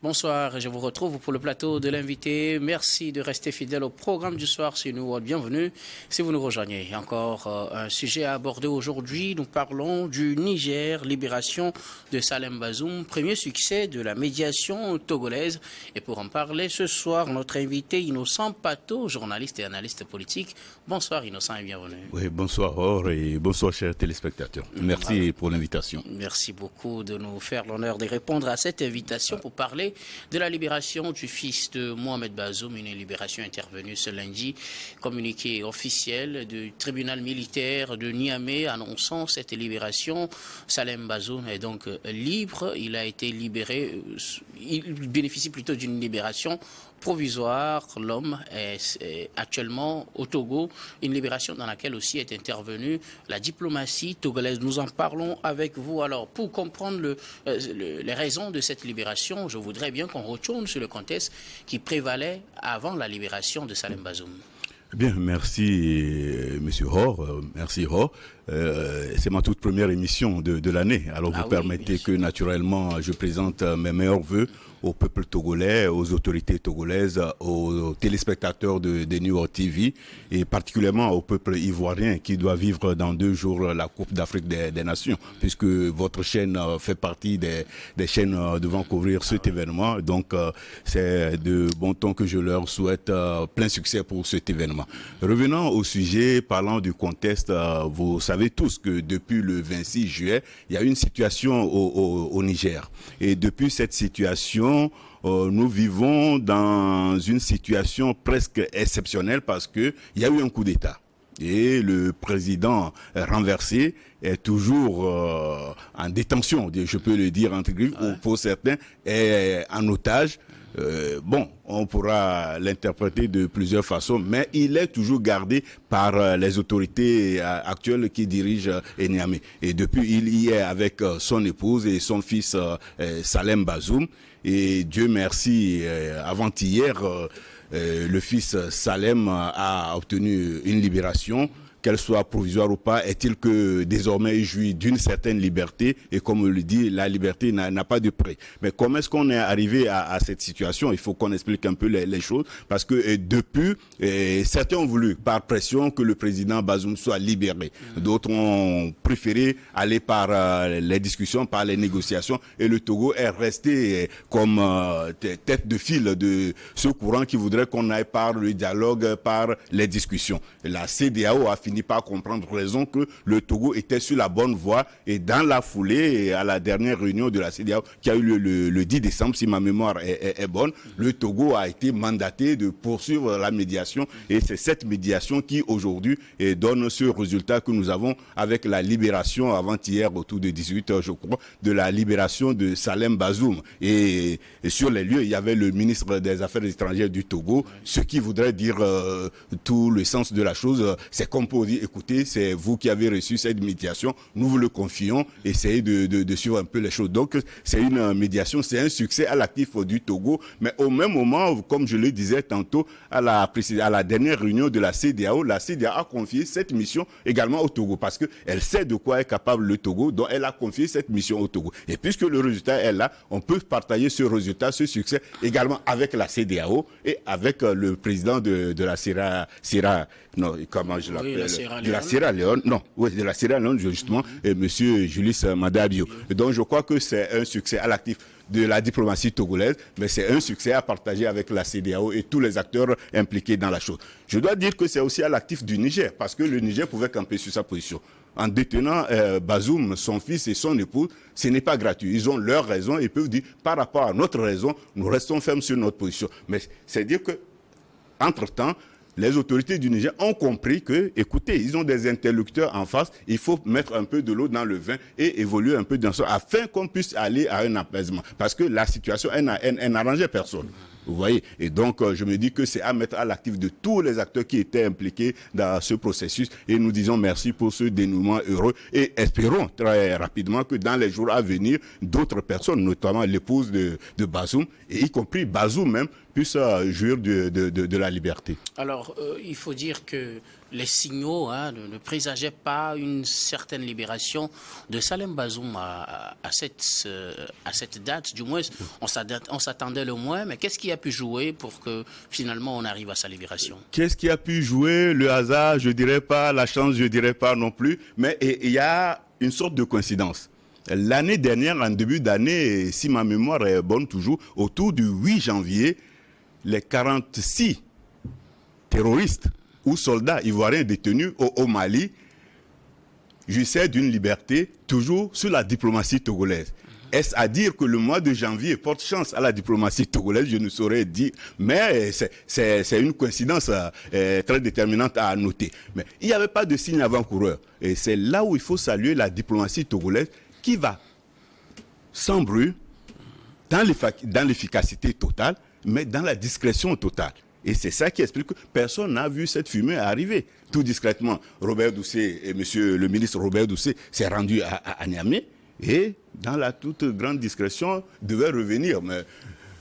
Bonsoir, je vous retrouve pour le plateau de l'invité. Merci de rester fidèle au programme du soir sur New World. Bienvenue si vous nous rejoignez. Encore un sujet à aborder aujourd'hui. Nous parlons du Niger, libération de Salem Bazoum, premier succès de la médiation togolaise. Et pour en parler ce soir, notre invité Innocent Pato, journaliste et analyste politique. Bonsoir Innocent et bienvenue. Oui, bonsoir Or et bonsoir chers téléspectateurs. Merci pour l'invitation. Merci beaucoup de nous faire l'honneur de répondre à cette invitation pour parler de la libération du fils de Mohamed Bazoum, une libération intervenue ce lundi, communiqué officiel du tribunal militaire de Niamey annonçant cette libération. Salem Bazoum est donc libre, il a été libéré, il bénéficie plutôt d'une libération provisoire. L'homme est actuellement au Togo, une libération dans laquelle aussi est intervenue la diplomatie togolaise. Nous en parlons avec vous. Alors, pour comprendre les raisons de cette libération, je voudrais bien qu'on retourne sur le contexte qui prévalait avant la libération de Salem Bazoum. Bien, merci Monsieur Hor, merci Hor. C'est ma toute première émission de l'année. Alors vous permettez que naturellement je présente mes meilleurs vœux au peuple togolais, aux autorités togolaises, aux téléspectateurs de New World TV et particulièrement au peuple ivoirien qui doit vivre dans 2 jours la Coupe d'Afrique des Nations, puisque votre chaîne fait partie des chaînes devant couvrir cet événement. Donc c'est de bon ton que je leur souhaite plein succès pour cet événement. Revenons au sujet, parlant du contexte, vous savez tous que depuis le 26 juillet, il y a une situation au Niger. Et depuis cette situation, nous vivons dans une situation presque exceptionnelle parce qu'il y a eu un coup d'État. Et le président renversé est toujours en détention, je peux le dire entre guillemets, ou pour certains, est en otage. On pourra l'interpréter de plusieurs façons, mais il est toujours gardé par les autorités actuelles qui dirigent Niamey. Et depuis, il y est avec son épouse et son fils Salem Bazoum. Et Dieu merci, avant-hier, le fils Salem a obtenu une libération. Qu'elle soit provisoire ou pas, est-il que désormais il jouit d'une certaine liberté et comme on le dit, la liberté n'a pas de prix. Mais comment est-ce qu'on est arrivé à cette situation? Il faut qu'on explique un peu les choses parce que depuis, certains ont voulu par pression que le président Bazoum soit libéré. D'autres ont préféré aller par les discussions, par les négociations et le Togo est resté comme tête de file de ce courant qui voudrait qu'on aille par le dialogue, par les discussions. La CEDEAO a fini par comprendre raison que le Togo était sur la bonne voie et dans la foulée, à la dernière réunion de la CEDEAO qui a eu le 10 décembre, si ma mémoire est bonne, le Togo a été mandaté de poursuivre la médiation et c'est cette médiation qui aujourd'hui donne ce résultat que nous avons avec la libération avant-hier autour de 18h je crois, de la libération de Salem Bazoum et sur les lieux il y avait le ministre des Affaires étrangères du Togo, ce qui voudrait dire tout le sens de la chose, c'est qu'on peut dire, écoutez, c'est vous qui avez reçu cette médiation, nous vous le confions, essayez de suivre un peu les choses. Donc, c'est une médiation, c'est un succès à l'actif du Togo, mais au même moment, comme je le disais tantôt, à la dernière réunion de la CEDEAO a confié cette mission également au Togo, parce qu'elle sait de quoi est capable le Togo, donc elle a confié cette mission au Togo. Et puisque le résultat est là, on peut partager ce résultat, ce succès, également avec la CEDEAO et avec le président de la de la Sierra Leone, de la Sierra Leone justement, et monsieur Julius Madabio. Et donc je crois que c'est un succès à l'actif de la diplomatie togolaise, mais c'est un succès à partager avec la CEDEAO et tous les acteurs impliqués dans la chose. Je dois dire que c'est aussi à l'actif du Niger, parce que le Niger pouvait camper sur sa position. En détenant Bazoum, son fils et son épouse, ce n'est pas gratuit. Ils ont leurs raisons et peuvent dire, par rapport à notre raison, nous restons fermes sur notre position. Mais c'est dire que, entre-temps, les autorités du Niger ont compris que, écoutez, ils ont des interlocuteurs en face, il faut mettre un peu de l'eau dans le vin et évoluer un peu dans ça, afin qu'on puisse aller à un apaisement. Parce que la situation, elle n'arrangeait personne. Vous voyez, et donc je me dis que c'est à mettre à l'actif de tous les acteurs qui étaient impliqués dans ce processus et nous disons merci pour ce dénouement heureux et espérons très rapidement que dans les jours à venir, d'autres personnes, notamment l'épouse de Bazoum, et y compris Bazoum même, puissent jouir de la liberté. Alors, il faut dire que les signaux ne présageaient pas une certaine libération de Salem Bazoum à cette date. Du moins, on s'attendait le moins. Mais qu'est-ce qui a pu jouer pour que finalement on arrive à sa libération? Qu'est-ce qui a pu jouer? Le hasard, je dirais pas. La chance, je dirais pas non plus. Mais il y a une sorte de coïncidence. L'année dernière, en début d'année, si ma mémoire est bonne toujours, autour du 8 janvier, les 46 terroristes ou soldats ivoiriens détenus au Mali jouissaient d'une liberté toujours sous la diplomatie togolaise. Est-ce à dire que le mois de janvier porte chance à la diplomatie togolaise? Je ne saurais dire, mais c'est une coïncidence très déterminante à noter. Mais il n'y avait pas de signe avant-coureur. Et c'est là où il faut saluer la diplomatie togolaise qui va sans bruit, dans l'efficacité totale, mais dans la discrétion totale. Et c'est ça qui explique que personne n'a vu cette fumée arriver. Tout discrètement, Robert Doucet et monsieur le ministre Robert Doucet s'est rendu à Niamey et dans la toute grande discrétion devait revenir. Mais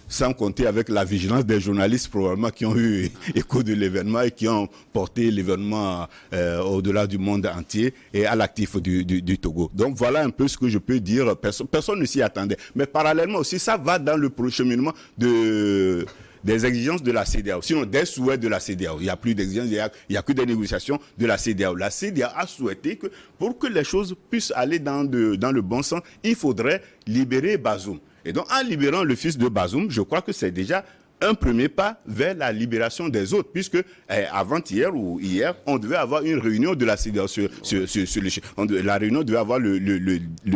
sans compter avec la vigilance des journalistes probablement qui ont eu écho de l'événement et qui ont porté l'événement au-delà du monde entier et à l'actif du Togo. Donc voilà un peu ce que je peux dire. Personne ne s'y attendait. Mais parallèlement aussi, ça va dans le cheminement des exigences de la CEDEAO, sinon des souhaits de la CEDEAO. Il n'y a plus d'exigences, il n'y a que des négociations de la CEDEAO. La CEDEAO a souhaité que pour que les choses puissent aller dans le bon sens, il faudrait libérer Bazoum. Et donc, en libérant le fils de Bazoum, je crois que c'est déjà un premier pas vers la libération des autres, puisque avant-hier ou hier, on devait avoir une réunion de la CEDEAO la réunion devait avoir le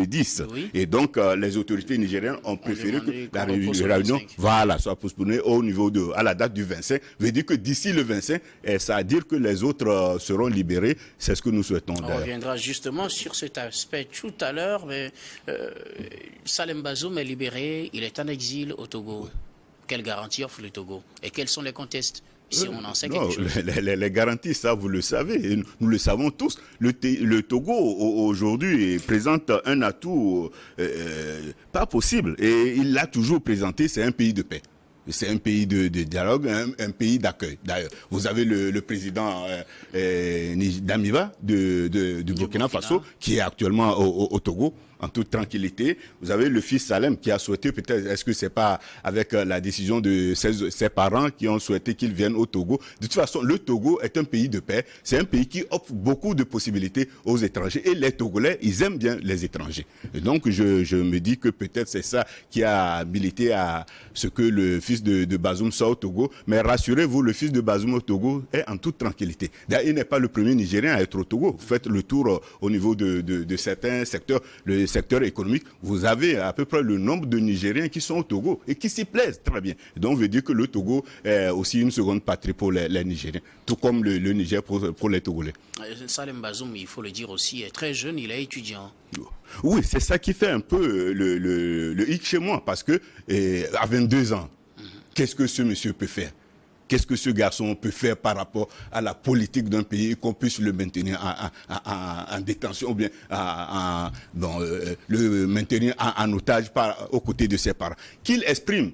10. Oui. Et donc, les autorités nigériennes ont préféré que la réunion soit postponée à la date du 25. Veut dire que d'ici le 25, ça veut dire que les autres seront libérés. C'est ce que nous souhaitons. On reviendra justement sur cet aspect tout à l'heure, mais Salem Bazoum est libéré, il est en exil au Togo. Quelles garanties offre le Togo? Et quels sont les contextes? Si on en sait quelque chose. Les garanties, ça vous le savez, et nous le savons tous. Le Togo aujourd'hui présente un atout pas possible. Et il l'a toujours présenté, c'est un pays de paix. C'est un pays de dialogue, un pays d'accueil. D'ailleurs, vous avez le président Damiba du Burkina Faso, qui est actuellement au Togo, en toute tranquillité. Vous avez le fils Salem qui a souhaité, peut-être, est-ce que c'est pas avec la décision de ses parents qui ont souhaité qu'il vienne au Togo. De toute façon, le Togo est un pays de paix. C'est un pays qui offre beaucoup de possibilités aux étrangers. Et les Togolais, ils aiment bien les étrangers. Et donc, je me dis que peut-être c'est ça qui a milité à ce que le fils de Bazoum soit au Togo. Mais rassurez-vous, le fils de Bazoum au Togo est en toute tranquillité. D'ailleurs, il n'est pas le premier Nigérien à être au Togo. Vous faites le tour au niveau de certains secteurs, le secteur économique, vous avez à peu près le nombre de Nigériens qui sont au Togo et qui s'y plaisent très bien. Donc, on veut dire que le Togo est aussi une seconde patrie pour les Nigériens, tout comme le Niger pour les Togolais. Salem Bazoum, il faut le dire aussi, est très jeune, il est étudiant. Oui, c'est ça qui fait un peu le hic chez moi, parce que à 22 ans, qu'est-ce que ce monsieur peut faire? Qu'est-ce que ce garçon peut faire par rapport à la politique d'un pays, qu'on puisse le maintenir en détention ou bien le maintenir en otage aux côtés de ses parents? Qu'il exprime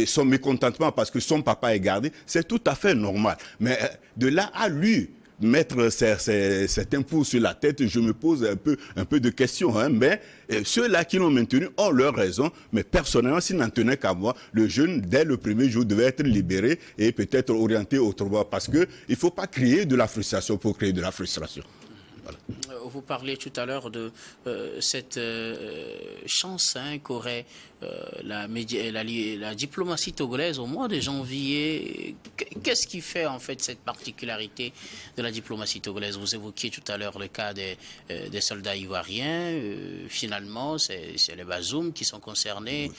son mécontentement parce que son papa est gardé, c'est tout à fait normal. Mais de là à lui mettre cet impôt sur la tête, je me pose un peu de questions. Mais ceux-là qui l'ont maintenu ont leur raison. Mais personnellement, s'ils n'en tenaient qu'à moi, le jeune, dès le premier jour, devait être libéré et peut-être orienté autrement. Parce qu'il ne faut pas créer de la frustration pour créer de la frustration. Voilà. Vous parlez tout à l'heure de cette chance qu'aurait la diplomatie togolaise au mois de janvier. Qu'est-ce qui fait en fait cette particularité de la diplomatie togolaise? Vous évoquiez tout à l'heure le cas des soldats ivoiriens. Finalement, c'est les Bazoum qui sont concernés.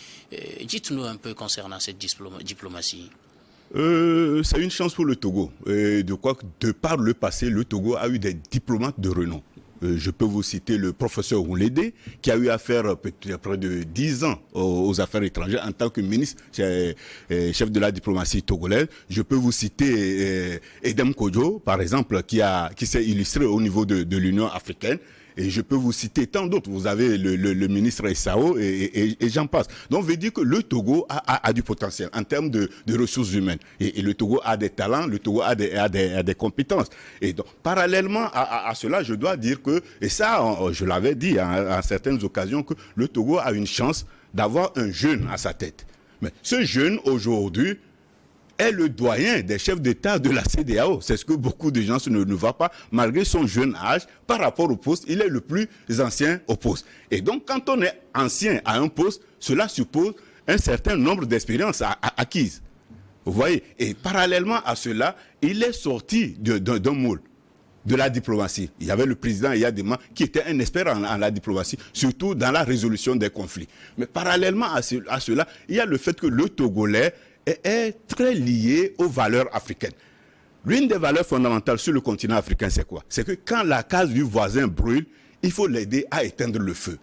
Dites-nous un peu concernant cette diplomatie. C'est une chance pour le Togo. De par le passé, le Togo a eu des diplomates de renom. Je peux vous citer le professeur Oulédé, qui a eu affaire près de 10 ans aux affaires étrangères en tant que ministre, chef de la diplomatie togolaise. Je peux vous citer Edem Kodjo, par exemple, qui s'est illustré au niveau de l'Union africaine. Et je peux vous citer tant d'autres. Vous avez le ministre Essao et j'en passe. Donc, on veut dire que le Togo a du potentiel en termes de ressources humaines. Et le Togo a des talents, le Togo a des compétences. Et donc, parallèlement à cela, je dois dire que, et ça, je l'avais dit à certaines occasions, que le Togo a une chance d'avoir un jeune à sa tête. Mais ce jeune, aujourd'hui, est le doyen des chefs d'État de la CEDEAO. C'est ce que beaucoup de gens ne voient pas. Malgré son jeune âge, par rapport au poste, il est le plus ancien au poste. Et donc, quand on est ancien à un poste, cela suppose un certain nombre d'expériences acquises. Vous voyez? Et parallèlement à cela, il est sorti d'un moule de la diplomatie. Il y avait le président Yadema qui était un expert en la diplomatie, surtout dans la résolution des conflits. Mais parallèlement à cela, il y a le fait que le Togolais est très lié aux valeurs africaines. L'une des valeurs fondamentales sur le continent africain, c'est quoi? C'est que quand la case du voisin brûle, il faut l'aider à éteindre le feu.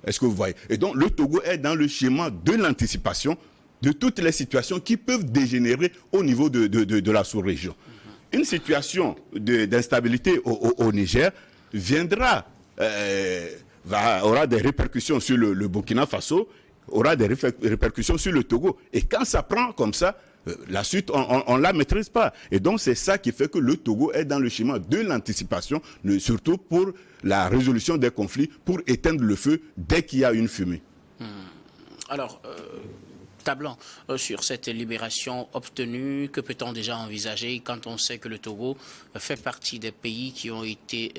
Est-ce que vous voyez? Et donc, le Togo est dans le schéma de l'anticipation de toutes les situations qui peuvent dégénérer au niveau de la sous-région. Une situation d'instabilité au Niger aura des répercussions sur le Burkina Faso, aura des répercussions sur le Togo. Et quand ça prend comme ça, la suite, on ne la maîtrise pas. Et donc, c'est ça qui fait que le Togo est dans le schéma de l'anticipation, surtout pour la résolution des conflits, pour éteindre le feu dès qu'il y a une fumée. Alors, tablant sur cette libération obtenue, que peut-on déjà envisager quand on sait que le Togo fait partie des pays qui ont été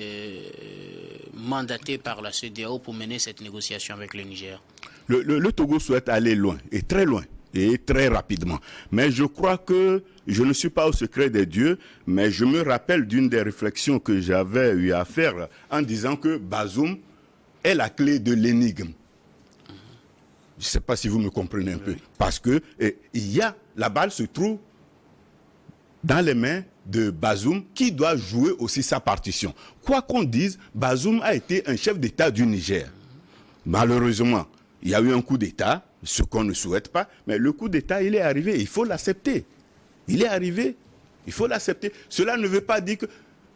mandatés par la CEDEAO pour mener cette négociation avec le Niger? Le Togo souhaite aller loin, et très rapidement. Mais je crois que je ne suis pas au secret des dieux, mais je me rappelle d'une des réflexions que j'avais eu à faire en disant que Bazoum est la clé de l'énigme. Je ne sais pas si vous me comprenez un peu. Parce que la balle se trouve dans les mains de Bazoum qui doit jouer aussi sa partition. Quoi qu'on dise, Bazoum a été un chef d'État du Niger. Malheureusement, il y a eu un coup d'État, ce qu'on ne souhaite pas, mais le coup d'État, il est arrivé, il faut l'accepter. Il est arrivé, il faut l'accepter. Cela ne veut pas dire que,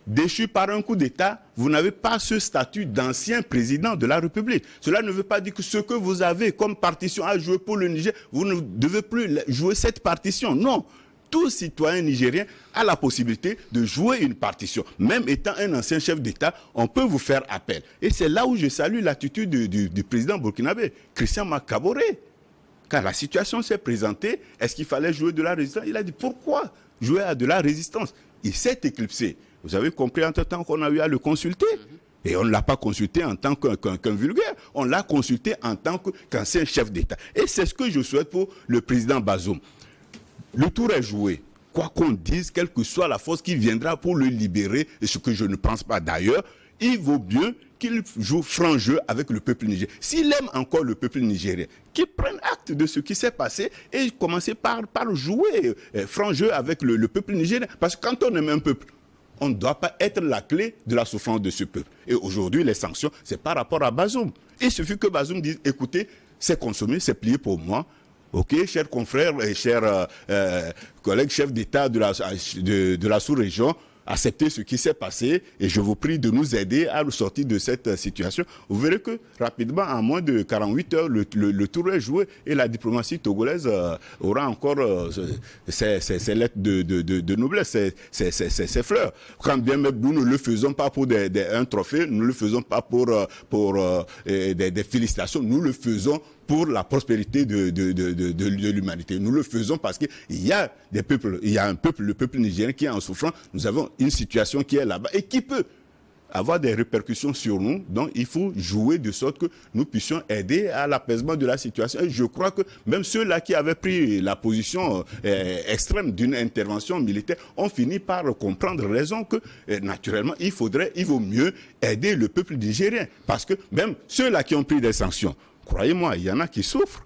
déchu par un coup d'État, vous n'avez pas ce statut d'ancien président de la République. Cela ne veut pas dire que ce que vous avez comme partition à jouer pour le Niger, vous ne devez plus jouer cette partition. Non. Tout citoyen nigérien a la possibilité de jouer une partition. Même étant un ancien chef d'État, on peut vous faire appel. Et c'est là où je salue l'attitude du président burkinabé, Christian Makaboré. Quand la situation s'est présentée, est-ce qu'il fallait jouer de la résistance? Il a dit, pourquoi jouer à de la résistance? Il s'est éclipsé. Vous avez compris entre-temps qu'on a eu à le consulter. Et on ne l'a pas consulté en tant qu'un vulgaire. On l'a consulté en tant qu'ancien chef d'État. Et c'est ce que je souhaite pour le président Bazoum. Le tour est joué. Quoi qu'on dise, quelle que soit la force qui viendra pour le libérer, et ce que je ne pense pas d'ailleurs, il vaut mieux qu'il joue franc jeu avec le peuple nigérien. S'il aime encore le peuple nigérien, qu'il prenne acte de ce qui s'est passé et commencer par jouer franc jeu avec le peuple nigérien. Parce que quand on aime un peuple, on ne doit pas être la clé de la souffrance de ce peuple. Et aujourd'hui, les sanctions, c'est par rapport à Bazoum. Il suffit que Bazoum dise, écoutez, c'est consommé, c'est plié pour moi. Ok, chers confrères et chers collègues chefs d'État de la sous-région, acceptez ce qui s'est passé et je vous prie de nous aider à nous sortir de cette situation. Vous verrez que rapidement, en moins de 48 heures, le tour est joué et la diplomatie togolaise aura encore ses lettres de noblesse, ses fleurs. Quand bien même nous ne le faisons pas pour un trophée, nous ne le faisons pas pour des félicitations, nous le faisons pour la prospérité de l'humanité. Nous le faisons parce qu'il y a des peuples, il y a un peuple, le peuple nigérien qui est en souffrance. Nous avons une situation qui est là-bas et qui peut avoir des répercussions sur nous. Donc, il faut jouer de sorte que nous puissions aider à l'apaisement de la situation. Et je crois que même ceux-là qui avaient pris la position extrême d'une intervention militaire ont fini par comprendre raison que, naturellement, il vaut mieux aider le peuple nigérien. Parce que même ceux-là qui ont pris des sanctions, croyez-moi, il y en a qui souffrent.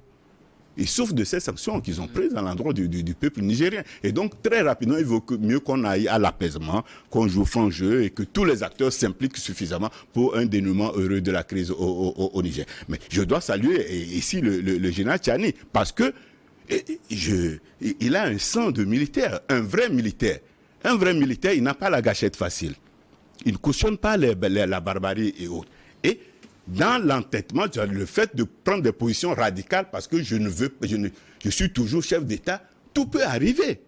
Ils souffrent de ces sanctions qu'ils ont prises à l'endroit du peuple nigérien. Et donc, très rapidement, il vaut mieux qu'on aille à l'apaisement, qu'on joue franc jeu et que tous les acteurs s'impliquent suffisamment pour un dénouement heureux de la crise au Niger. Mais je dois saluer ici le général Tchani parce que il a un sang de militaire, un vrai militaire. Un vrai militaire, il n'a pas la gâchette facile. Ils ne cautionnent pas la barbarie et autres. Et dans l'entêtement, le fait de prendre des positions radicales parce que je suis toujours chef d'État, tout peut arriver.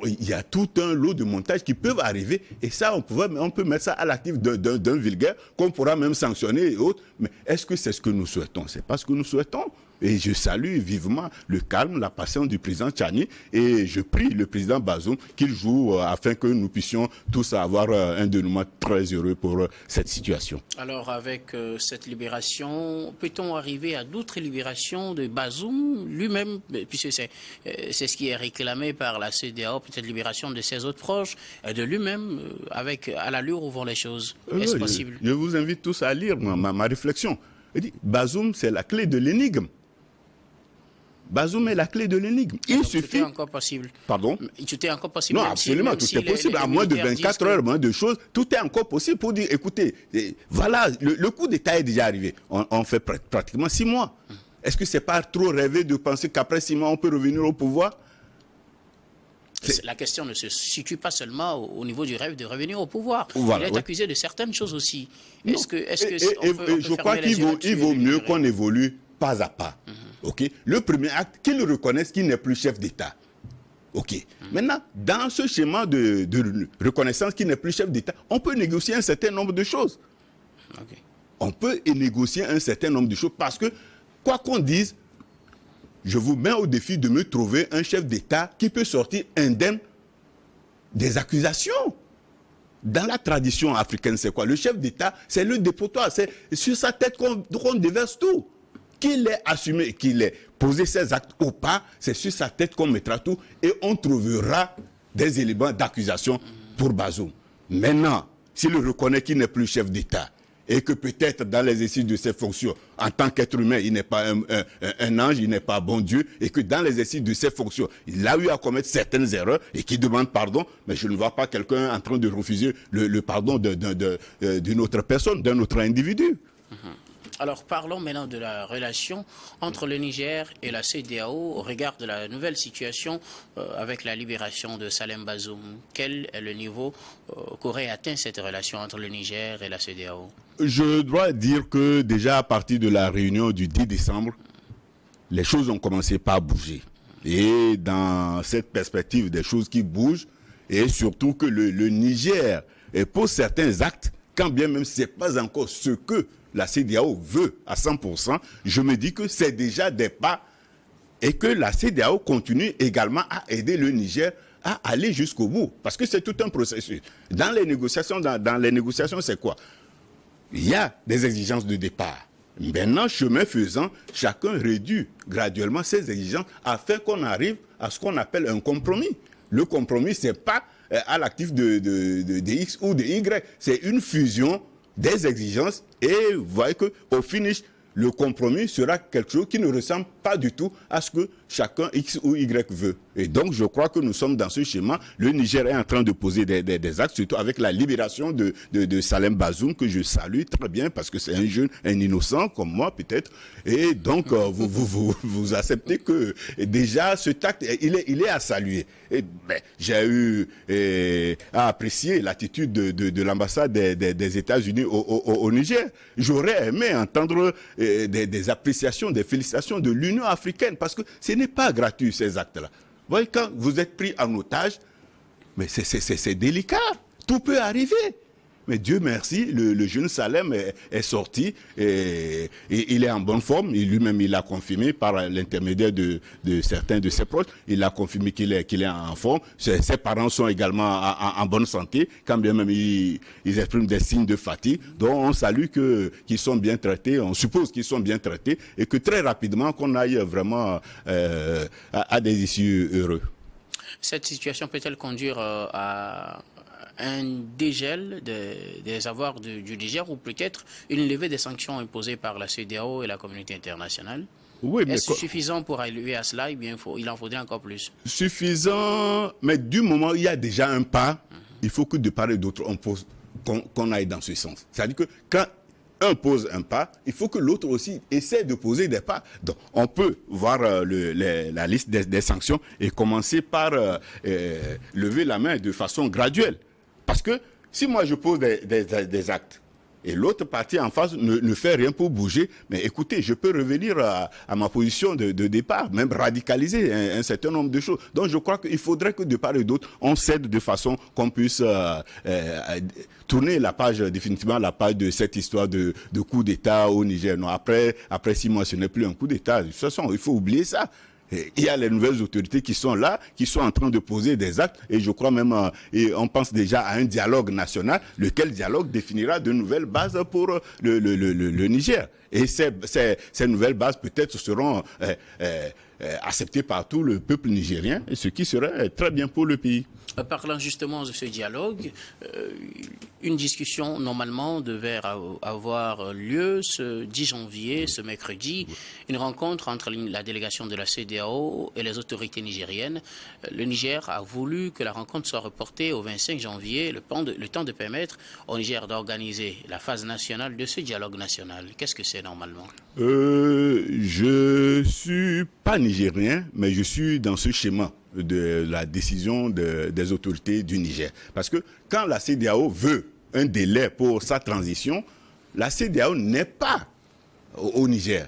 Il y a tout un lot de montages qui peuvent arriver et ça, on peut mettre ça à l'actif d'un vulgaire qu'on pourra même sanctionner et autres. Mais est-ce que c'est ce que nous souhaitons? C'est pas ce que nous souhaitons. Et je salue vivement le calme, la patience du président Tchani et je prie le président Bazoum qu'il joue afin que nous puissions tous avoir un dénouement très heureux pour cette situation. Alors avec cette libération, peut-on arriver à d'autres libérations de Bazoum lui-même, puisque c'est ce qui est réclamé par la CEDEAO, peut-être libération de ses autres proches, de lui-même, à l'allure où vont les choses? Est-ce possible? Je vous invite tous à lire ma réflexion. Bazoum, c'est la clé de l'énigme. Bazoum est la clé de l'énigme. Il suffit... Tout est encore possible. Pardon? Tout est encore possible. Non, absolument, tout est possible. À moins de 24 heures, moins de choses, tout est encore possible pour dire, écoutez, voilà, le coup d'État est déjà arrivé. On fait pratiquement 6 mois. Est-ce que c'est pas trop rêvé de penser qu'après 6 mois, on peut revenir au pouvoir? La question ne se situe pas seulement au niveau du rêve de revenir au pouvoir. Voilà, il est accusé de certaines choses aussi. Je crois qu'il vaut mieux qu'on évolue pas à pas. Okay. Le premier acte, qu'il reconnaisse qu'il n'est plus chef d'État. Okay. Maintenant, dans ce schéma de reconnaissance qu'il n'est plus chef d'État, on peut négocier un certain nombre de choses. Okay. On peut négocier un certain nombre de choses parce que, quoi qu'on dise, je vous mets au défi de me trouver un chef d'État qui peut sortir indemne des accusations. Dans la tradition africaine, c'est quoi? Le chef d'État, c'est le dépotoir. C'est sur sa tête qu'on déverse tout. Qu'il ait assumé, qu'il ait posé ses actes ou pas, c'est sur sa tête qu'on mettra tout et on trouvera des éléments d'accusation pour Bazoum. Maintenant, s'il reconnaît qu'il n'est plus chef d'État et que peut-être dans l'exercice de ses fonctions, en tant qu'être humain, il n'est pas un ange, il n'est pas bon Dieu, et que dans l'exercice de ses fonctions, il a eu à commettre certaines erreurs et qu'il demande pardon, mais je ne vois pas quelqu'un en train de refuser le pardon d'une autre personne, d'un autre individu. Alors parlons maintenant de la relation entre le Niger et la CEDEAO au regard de la nouvelle situation avec la libération de Salem Bazoum. Quel est le niveau qu'aurait atteint cette relation entre le Niger et la CEDEAO? Je dois dire que déjà à partir de la réunion du 10 décembre, les choses ont commencé par bouger. Et dans cette perspective des choses qui bougent, et surtout que le Niger pose certains actes, quand bien même ce n'est pas encore ce que la CEDEAO veut à 100%, je me dis que c'est déjà des pas et que la CEDEAO continue également à aider le Niger à aller jusqu'au bout. Parce que c'est tout un processus. Dans les négociations, c'est quoi? Il y a des exigences de départ. Maintenant, chemin faisant, chacun réduit graduellement ses exigences afin qu'on arrive à ce qu'on appelle un compromis. Le compromis, ce n'est pas à l'actif de X ou de Y. C'est une fusion des exigences et vous voyez qu'au finish, le compromis sera quelque chose qui ne ressemble pas du tout à ce que chacun X ou Y veut. Et donc, je crois que nous sommes dans ce schéma. Le Niger est en train de poser des actes, surtout avec la libération de Salem Bazoum, que je salue très bien, parce que c'est un jeune, un innocent, comme moi peut-être. Et donc, vous acceptez que déjà, ce acte, il est à saluer. J'ai eu à apprécier l'attitude de l'ambassade des États-Unis au Niger. J'aurais aimé entendre des appréciations, des félicitations de l'Union africaine, parce que ce n'est pas gratuit, ces actes-là. Vous voyez, quand vous êtes pris en otage, mais c'est délicat, tout peut arriver. Mais Dieu merci, le jeune Salem est sorti et il est en bonne forme. Lui-même, il l'a confirmé par l'intermédiaire de certains de ses proches. Il a confirmé qu'il est en forme. Ses parents sont également en bonne santé, quand bien même ils expriment des signes de fatigue. Donc on salue qu'ils sont bien traités, on suppose qu'ils sont bien traités et que très rapidement qu'on aille vraiment à des issues heureux. Cette situation peut-elle conduire à un dégel des avoirs du Niger ou peut-être une levée des sanctions imposées par la CEDEAO et la communauté internationale? Oui, mais est-ce suffisant pour arriver à cela? Bien, il en faudrait encore plus. Suffisant, mais du moment où il y a déjà un pas, il faut que de part et d'autre qu'on aille dans ce sens. C'est-à-dire que quand un pose un pas, il faut que l'autre aussi essaie de poser des pas. Donc, on peut voir la liste des sanctions et commencer par lever la main de façon graduelle. Parce que Si moi je pose des actes, et l'autre partie en face ne fait rien pour bouger, mais écoutez, je peux revenir à ma position de départ, même radicaliser un certain nombre de choses. Donc je crois qu'il faudrait que de part et d'autre, on cède de façon qu'on puisse tourner la page, définitivement la page de cette histoire de coup d'État au Niger. Non, après 6 mois, ce n'est plus un coup d'État. De toute façon, il faut oublier ça. Il y a les nouvelles autorités qui sont là, qui sont en train de poser des actes, et je crois même, et on pense déjà à un dialogue national, lequel dialogue définira de nouvelles bases pour le Niger. Et ces nouvelles bases peut-être seront acceptées par tout le peuple nigérien, ce qui serait très bien pour le pays. Parlant justement de ce dialogue, une discussion normalement devait avoir lieu ce 10 janvier, ce mercredi, une rencontre entre la délégation de la CEDEAO et les autorités nigériennes. Le Niger a voulu que la rencontre soit reportée au 25 janvier, le temps de permettre au Niger d'organiser la phase nationale de ce dialogue national. Qu'est-ce que c'est normalement? Je suis pas nigérien, mais je suis dans ce schéma de la décision des autorités du Niger. Parce que quand la CEDEAO veut un délai pour sa transition, la CEDEAO n'est pas au Niger.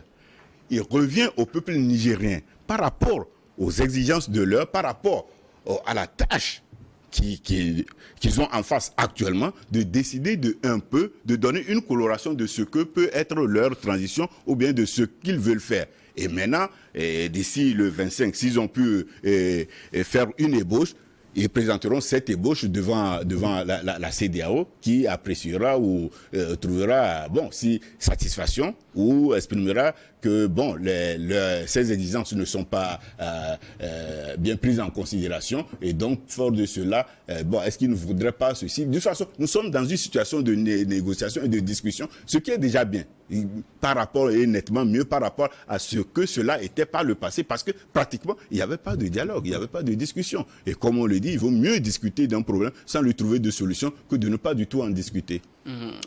Il revient au peuple nigérien par rapport aux exigences de l'heure, par rapport à la tâche qu'ils ont en face actuellement, de décider de donner une coloration de ce que peut être leur transition ou bien de ce qu'ils veulent faire. Et maintenant, d'ici le 25, s'ils ont pu faire une ébauche, ils présenteront cette ébauche devant la CEDEAO qui appréciera ou trouvera si satisfaction ou exprimera que ces exigences ne sont pas bien prises en considération, et donc fort de cela, est-ce qu'ils ne voudraient pas ceci? De toute façon, nous sommes dans une situation de négociation et de discussion, ce qui est déjà bien par rapport, et nettement mieux par rapport à ce que cela était par le passé, parce que pratiquement il n'y avait pas de dialogue, il n'y avait pas de discussion, et comme on le dit, il vaut mieux discuter d'un problème sans lui trouver de solution que de ne pas du tout en discuter.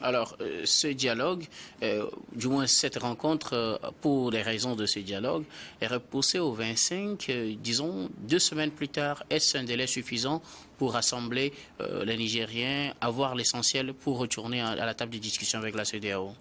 Alors, ce dialogue, du moins cette rencontre, pour les raisons de ce dialogue, est repoussée au 25, disons 2 semaines plus tard. Est-ce un délai suffisant pour rassembler les Nigériens, avoir l'essentiel pour retourner à la table de discussion avec la CEDEAO?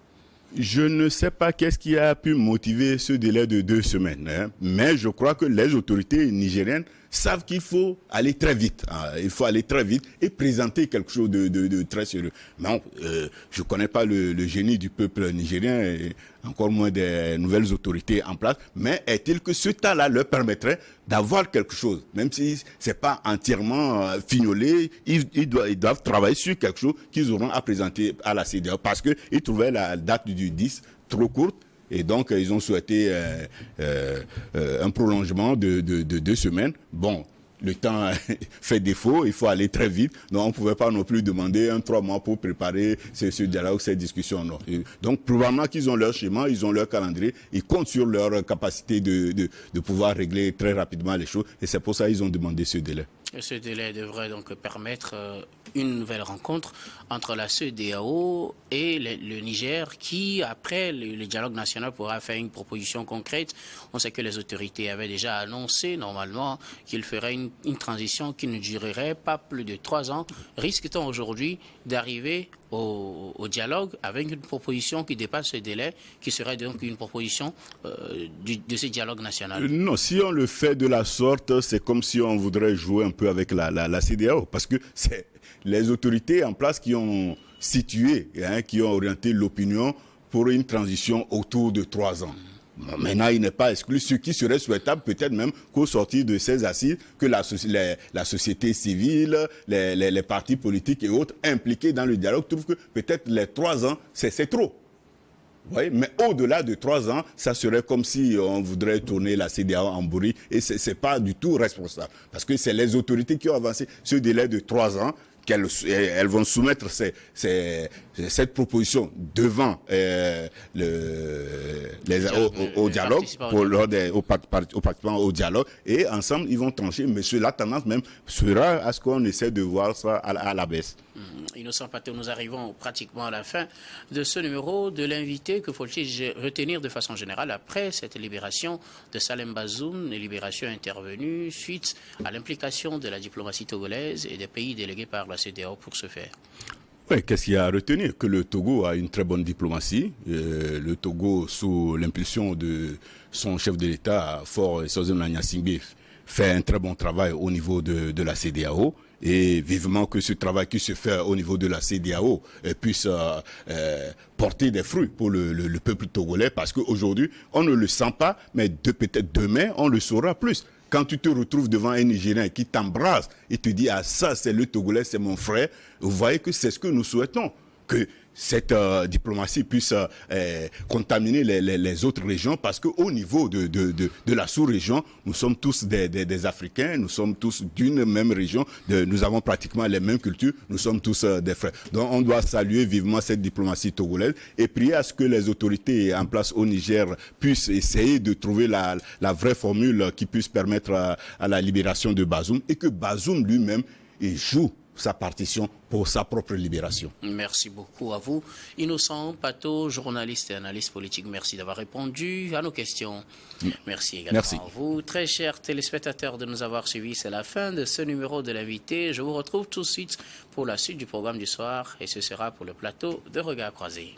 Je ne sais pas qu'est-ce qui a pu motiver ce délai de 2 semaines, mais je crois que les autorités nigériennes savent qu'il faut aller très vite. Il faut aller très vite et présenter quelque chose de très sérieux. Non, je ne connais pas le génie du peuple nigérien, et encore moins des nouvelles autorités en place, mais est-il que ce temps-là leur permettrait d'avoir quelque chose, même si ce n'est pas entièrement fignolé, ils doivent travailler sur quelque chose qu'ils auront à présenter à la CEDEAO, parce qu'ils trouvaient la date du 10 trop courte. Et donc, ils ont souhaité un prolongement de 2 semaines. Bon, le temps fait défaut, il faut aller très vite. Donc, on ne pouvait pas non plus demander 3 mois pour préparer ce dialogue, cette discussion. Non. Et donc, probablement qu'ils ont leur schéma, ils ont leur calendrier, ils comptent sur leur capacité de pouvoir régler très rapidement les choses. Et c'est pour ça qu'ils ont demandé ce délai. Et ce délai devrait donc permettre une nouvelle rencontre entre la CEDEAO et le Niger qui, après le dialogue national, pourra faire une proposition concrète. On sait que les autorités avaient déjà annoncé normalement qu'il ferait une transition qui ne durerait pas plus de 3 ans. Risque-t-on aujourd'hui d'arriver au dialogue avec une proposition qui dépasse ce délai, qui serait donc une proposition de ce dialogue national? Non, si on le fait de la sorte, c'est comme si on voudrait jouer un peu avec la CEDEAO, parce que c'est les autorités en place qui ont situé, qui ont orienté l'opinion pour une transition autour de 3 ans. Maintenant, il n'est pas exclu. Ce qui serait souhaitable, peut-être même qu'au sortir de ces assises, que la société civile, les partis politiques et autres impliqués dans le dialogue trouvent que peut-être les 3 ans, c'est trop. Oui, mais au-delà de 3 ans, ça serait comme si on voudrait tourner la CEDEAO en bourrique, et ce n'est pas du tout responsable. Parce que c'est les autorités qui ont avancé ce délai de 3 ans, elles vont soumettre cette proposition devant au dialogue, aux participants au dialogue, et ensemble ils vont trancher, mais la tendance même sera à ce qu'on essaie de voir ça à la baisse. Innocent Pato, nous arrivons pratiquement à la fin de ce numéro de l'invité. Que faut-il retenir de façon générale après cette libération de Salem Bazoum, une libération intervenue suite à l'implication de la diplomatie togolaise et des pays délégués par la CEDEAO pour ce faire? Oui, qu'est-ce qu'il y a à retenir? Que le Togo a une très bonne diplomatie. Le Togo, sous l'impulsion de son chef de l'État, Faure Sozone Gnassingbé, fait un très bon travail au niveau de la CEDEAO. Et vivement que ce travail qui se fait au niveau de la CEDEAO puisse porter des fruits pour le peuple togolais, parce qu'aujourd'hui, on ne le sent pas, mais peut-être demain, on le saura plus. Quand tu te retrouves devant un Nigérien qui t'embrasse et te dit « Ah, ça, c'est le Togolais, c'est mon frère », vous voyez que c'est ce que nous souhaitons, que cette diplomatie puisse contaminer les autres régions, parce qu'au niveau de la sous-région, nous sommes tous des Africains, nous sommes tous d'une même région, nous avons pratiquement les mêmes cultures, nous sommes tous des frères. Donc on doit saluer vivement cette diplomatie togolaise et prier à ce que les autorités en place au Niger puissent essayer de trouver la vraie formule qui puisse permettre à la libération de Bazoum, et que Bazoum lui-même joue sa partition pour sa propre libération. Merci beaucoup à vous. Innocent Pato, journaliste et analyste politique, merci d'avoir répondu à nos questions. Merci également à vous. Très chers téléspectateurs de nous avoir suivis, c'est la fin de ce numéro de l'invité. Je vous retrouve tout de suite pour la suite du programme du soir, et ce sera pour le plateau de Regard Croisé.